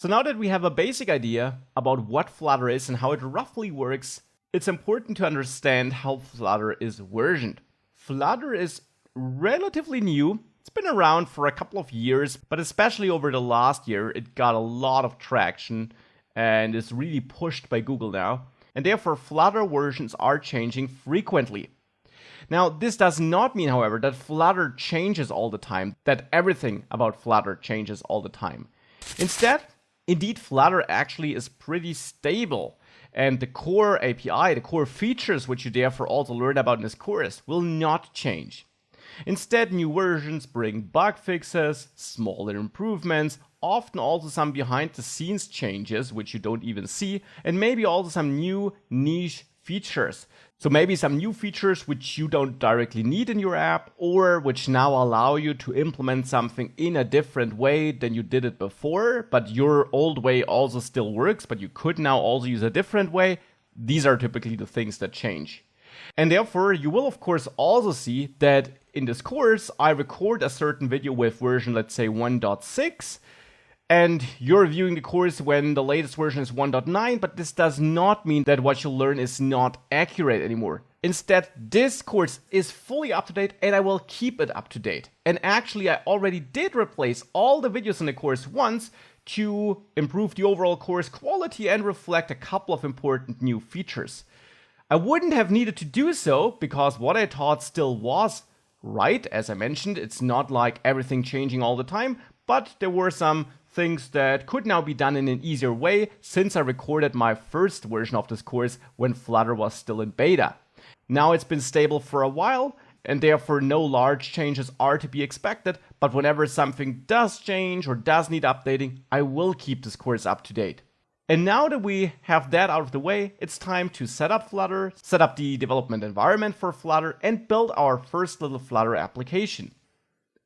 So now that we have a basic idea about what Flutter is and how it roughly works, it's important to understand how Flutter is versioned. Flutter is relatively new. It's been around for a couple of years, but especially over the last year, it got a lot of traction and is really pushed by Google now. And therefore, Flutter versions are changing frequently. Now, this does not mean, however, that Flutter changes all the time, that everything about Flutter changes all the time. Indeed, Flutter actually is pretty stable, and the core API, the core features which you therefore also learn about in this course, will not change. Instead, new versions bring bug fixes, smaller improvements, often also some behind-the-scenes changes which you don't even see, and maybe also some new niche features. So maybe some new features which you don't directly need in your app, or which now allow you to implement something in a different way than you did it before, but your old way also still works, but you could now also use a different way. These are typically the things that change. And therefore, you will of course also see that in this course, I record a certain video with version, let's say 1.6, and you're viewing the course when the latest version is 1.9, but this does not mean that what you learn is not accurate anymore. Instead, this course is fully up to date and I will keep it up to date. And actually, I already did replace all the videos in the course once to improve the overall course quality and reflect a couple of important new features. I wouldn't have needed to do so because what I taught still was right. As I mentioned, it's not like everything changing all the time, but there were some things that could now be done in an easier way since I recorded my first version of this course when Flutter was still in beta. Now it's been stable for a while and therefore no large changes are to be expected, but whenever something does change or does need updating, I will keep this course up to date. And now that we have that out of the way, it's time to set up Flutter, set up the development environment for Flutter, and build our first little Flutter application.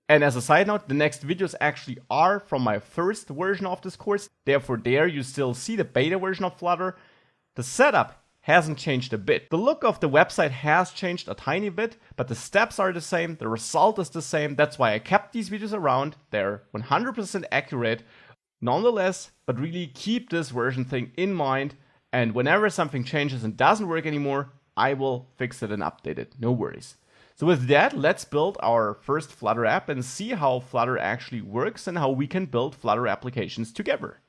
And as a side note, the next videos actually are from my first version of this course. Therefore, there you still see the beta version of Flutter. The setup hasn't changed a bit. The look of the website has changed a tiny bit, but the steps are the same, the result is the same. That's why I kept these videos around. They're 100% accurate. Nonetheless, but really keep this version thing in mind. And whenever something changes and doesn't work anymore, I will fix it and update it. No worries. So with that, let's build our first Flutter app and see how Flutter actually works and how we can build Flutter applications together.